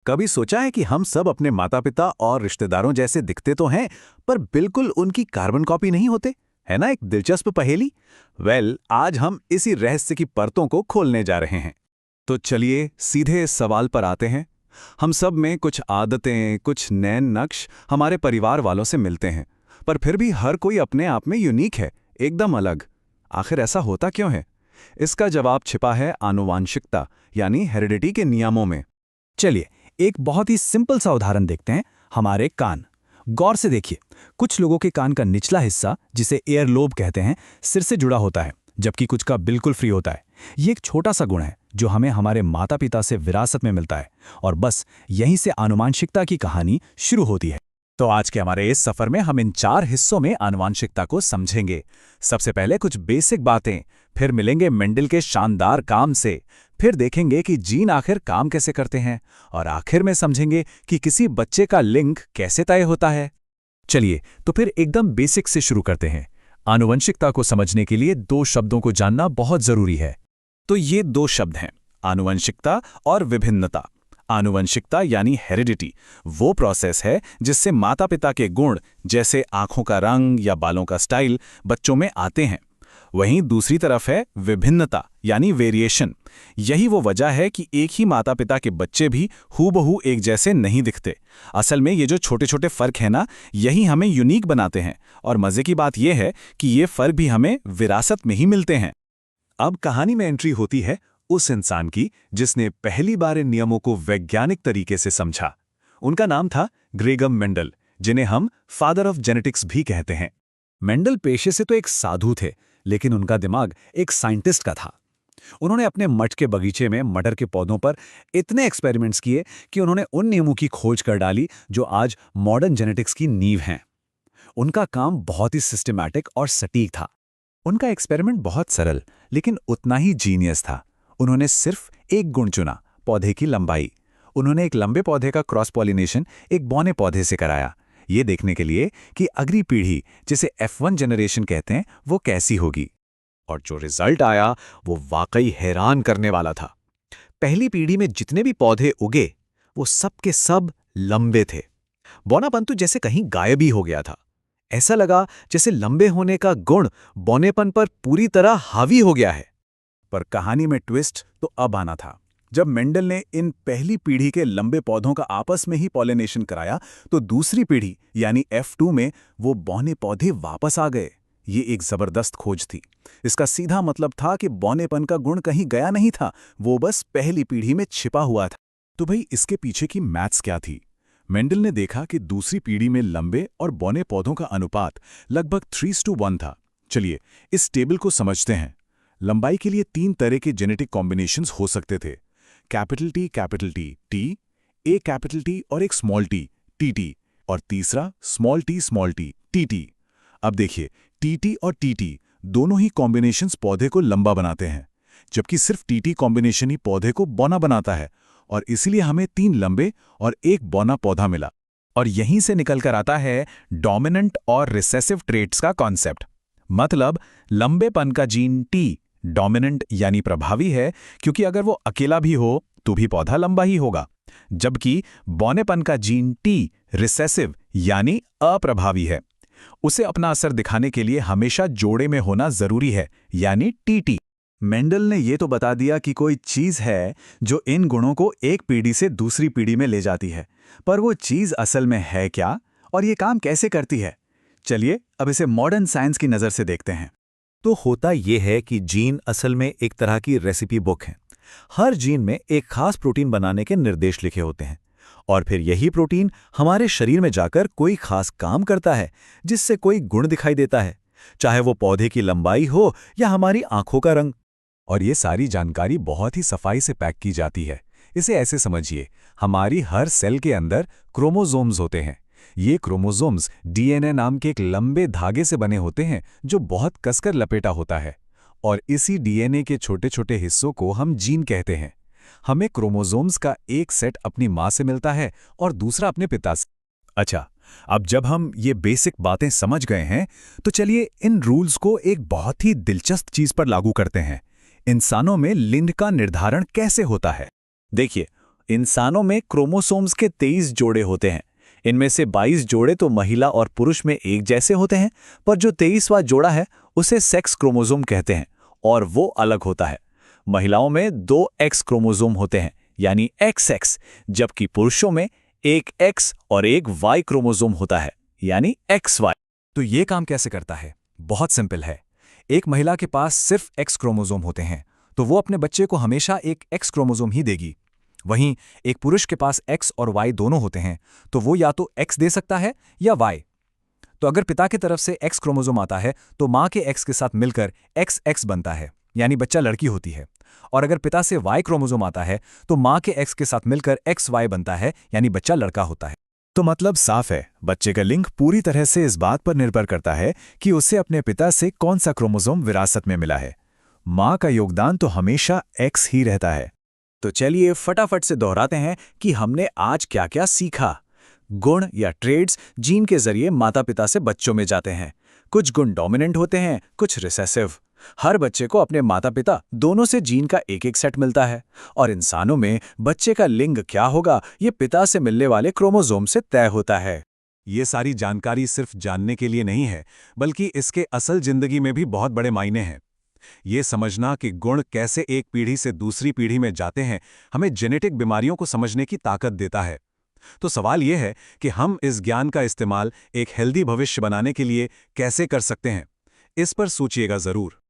कभी सोचा है कि हम सब अपने माता पिता और रिश्तेदारों जैसे दिखते तो हैं, पर बिल्कुल उनकी कार्बन कॉपी नहीं होते? है ना एक दिलचस्प पहेली। आज हम इसी रहस्य की परतों को खोलने जा रहे हैं। तो चलिए सीधे इस सवाल पर आते हैं। हम सब में कुछ आदतें, कुछ नैन नक्श हमारे परिवार वालों से मिलते हैं, पर फिर भी हर कोई अपने आप में यूनिक है, एकदम अलग। आखिर ऐसा होता क्यों है? इसका जवाब छिपा है आनुवांशिकता यानी हेरिडिटी के नियमों में। चलिए, एक बहुत ही सिंपल सा उदाहरण देखते हैं। हमारे कान। गौर से देखिए, कुछ लोगों के कान का निचला हिस्सा, जिसे एयर लोब कहते हैं, सिर से जुड़ा होता है, जबकि कुछ का बिल्कुल फ्री होता है। ये एक छोटा सा गुण है जो हमें हमारे माता पिता से विरासत में मिलता है, और बस यहीं से आनुवांशिकता की कहानी शुरू होती है। तो आज के हमारे इस सफर में हम इन 4 हिस्सों में आनुवांशिकता को समझेंगे। सबसे पहले कुछ बेसिक बातें, फिर मिलेंगे मेंडल के शानदार काम से, फिर देखेंगे कि जीन आखिर काम कैसे करते हैं, और आखिर में समझेंगे कि किसी बच्चे का लिंग कैसे तय होता है। चलिए, तो फिर एकदम बेसिक से शुरू करते हैं। आनुवंशिकता को समझने के लिए 2 शब्दों को जानना बहुत जरूरी है। तो ये 2 शब्द हैं, आनुवंशिकता और विभिन्नता। आनुवंशिकता यानी हेरिडिटी वो प्रोसेस है जिससे माता पिता के गुण, जैसे आंखों का रंग या बालों का स्टाइल, बच्चों में आते हैं। वहीं दूसरी तरफ है विभिन्नता यानी वेरिएशन। यही वो वजह है कि एक ही माता पिता के बच्चे भी हूबहू एक जैसे नहीं दिखते। असल में ये जो छोटे छोटे फर्क है ना, यही हमें यूनिक बनाते हैं। और मजे की बात यह है कि ये फर्क भी हमें विरासत में ही मिलते हैं। अब कहानी में एंट्री होती है उस इंसान की जिसने पहली बार इन नियमों को वैज्ञानिक तरीके से समझा। उनका नाम था ग्रेगम मेंडल, जिन्हें हम फादर ऑफ जेनेटिक्स भी कहते हैं। मेंडल पेशे से तो एक साधु थे, लेकिन उनका दिमाग एक साइंटिस्ट का था। उन्होंने अपने मठ के बगीचे में मटर के पौधों पर इतने एक्सपेरिमेंट्स किए कि उन्होंने उन नियमों की खोज कर डाली जो आज मॉडर्न जेनेटिक्स की नींव हैं। उनका काम बहुत ही सिस्टमैटिक और सटीक था। उनका एक्सपेरिमेंट बहुत सरल लेकिन उतना ही जीनियस था। उन्होंने सिर्फ एक गुण चुना, पौधे की लंबाई। उन्होंने एक लंबे पौधे का क्रॉस पॉलिनेशन एक बौने पौधे से कराया, ये देखने के लिए कि अगली पीढ़ी, जिसे F1 जनरेशन कहते हैं, वो कैसी होगी। और जो रिजल्ट आया वो वाकई हैरान करने वाला था। पहली पीढ़ी में जितने भी पौधे उगे वो सब के सब लंबे थे। बौनापन तो जैसे कहीं गायब ही हो गया था। ऐसा लगा जैसे लंबे होने का गुण बौनेपन पर पूरी तरह हावी हो गया है। पर कहानी में ट्विस्ट तो अब आना था। जब मेंडल ने इन पहली पीढ़ी के लंबे पौधों का आपस में ही पॉलिनेशन कराया, तो दूसरी पीढ़ी यानी F2 में वो बौने पौधे वापस आ गए। ये एक जबरदस्त खोज थी। इसका सीधा मतलब था कि बौनेपन का गुण कहीं गया नहीं था, वो बस पहली पीढ़ी में छिपा हुआ था। तो भाई, इसके पीछे की मैथ्स क्या थी? मेंडल ने देखा कि दूसरी पीढ़ी में लंबे और बौने पौधों का अनुपात लगभग 3:1 था। चलिए इस टेबल को समझते हैं। लंबाई के लिए 3 तरह के जेनेटिक कॉम्बिनेशंस हो सकते थे, कैपिटल टी, ए कैपिटल टी और एक स्मॉल टी टी, और तीसरा स्मॉल टी टी टी। अब देखिए, टी और टी दोनों ही कॉम्बिनेशंस पौधे को लंबा बनाते हैं, जबकि सिर्फ टी कॉम्बिनेशन ही पौधे को बौना बनाता है। और इसीलिए हमें 3 लंबे और 1 बौना पौधा मिला। और यहीं से निकलकर आता है डोमिनेंट और रिसेसिव ट्रेट्स का कॉन्सेप्ट। मतलब लंबेपन का जीन टी डोमिनेंट यानी प्रभावी है, क्योंकि अगर वो अकेला भी हो तो भी पौधा लंबा ही होगा, जबकि बौनेपन का जीन टी रिसेसिव यानी अप्रभावी है। उसे अपना असर दिखाने के लिए हमेशा जोड़े में होना जरूरी है, यानी टी। मेंडल ने ये तो बता दिया कि कोई चीज़ है जो इन गुणों को एक पीढ़ी से दूसरी पीढ़ी में ले जाती है, पर वो चीज़ असल में है क्या और ये काम कैसे करती है? चलिए अब इसे मॉडर्न साइंस की नज़र से देखते हैं। तो होता यह है कि जीन असल में एक तरह की रेसिपी बुक है। हर जीन में एक खास प्रोटीन बनाने के निर्देश लिखे होते हैं, और फिर यही प्रोटीन हमारे शरीर में जाकर कोई खास काम करता है, जिससे कोई गुण दिखाई देता है, चाहे वो पौधे की लंबाई हो या हमारी आंखों का रंग। और ये सारी जानकारी बहुत ही सफाई से पैक की जाती है। इसे ऐसे समझिए, हमारी हर सेल के अंदर क्रोमोसोम्स होते हैं। ये क्रोमोसोम्स डीएनए नाम के एक लंबे धागे से बने होते हैं जो बहुत कसकर लपेटा होता है, और इसी डीएनए के छोटे छोटे हिस्सों को हम जीन कहते हैं। हमें क्रोमोसोम्स का एक सेट अपनी माँ से मिलता है और दूसरा अपने पिता से। अच्छा, अब जब हम ये बेसिक बातें समझ गए हैं, तो चलिए इन रूल्स को एक बहुत ही दिलचस्प चीज पर लागू करते हैं। इंसानों में लिंग का निर्धारण कैसे होता है? देखिए, इंसानों में क्रोमोसोम्स के 23 जोड़े होते हैं। इनमें से 22 जोड़े तो महिला और पुरुष में एक जैसे होते हैं, पर जो 23वां जोड़ा है उसे सेक्स क्रोमोसोम कहते हैं और वो अलग होता है। महिलाओं में 2 एक्स क्रोमोसोम होते हैं, यानी XX, जबकि पुरुषों में एक X और एक Y क्रोमोसोम होता है, यानी XY। तो ये काम कैसे करता है? बहुत सिंपल है। एक महिला के पास सिर्फ X क्रोमोसोम होते हैं, तो वो अपने बच्चे को हमेशा एक X क्रोमोसोम ही देगी। वहीं एक पुरुष के पास X और Y दोनों होते हैं, तो वो या तो X दे सकता है या Y। तो अगर पिता की तरफ से X क्रोमोसोम आता है तो माँ के X के साथ मिलकर XX बनता है, यानी बच्चा लड़की होती है। और अगर पिता से Y क्रोमोसोम आता है तो माँ के X के साथ मिलकर XY बनता है, यानी बच्चा लड़का होता है। तो मतलब साफ है, बच्चे का लिंग पूरी तरह से इस बात पर निर्भर करता है कि उसे अपने पिता से कौन सा क्रोमोसोम विरासत में मिला है। माँ का योगदान तो हमेशा X ही रहता है। तो चलिए फटाफट से दोहराते हैं कि हमने आज क्या क्या सीखा। गुण या ट्रेड्स जीन के जरिए माता पिता से बच्चों में जाते हैं। कुछ गुण डोमिनेंट होते हैं, कुछ रिसेसिव। हर बच्चे को अपने माता पिता दोनों से जीन का एक एक सेट मिलता है। और इंसानों में बच्चे का लिंग क्या होगा ये पिता से मिलने वाले क्रोमोसोम से तय होता है। ये सारी जानकारी सिर्फ जानने के लिए नहीं है, बल्कि इसके असल जिंदगी में भी बहुत बड़े मायने हैं। ये समझना कि गुण कैसे एक पीढ़ी से दूसरी पीढ़ी में जाते हैं हमें जेनेटिक बीमारियों को समझने की ताकत देता है। तो सवाल यह है कि हम इस ज्ञान का इस्तेमाल एक हेल्दी भविष्य बनाने के लिए कैसे कर सकते हैं। इस पर सोचिएगा जरूर।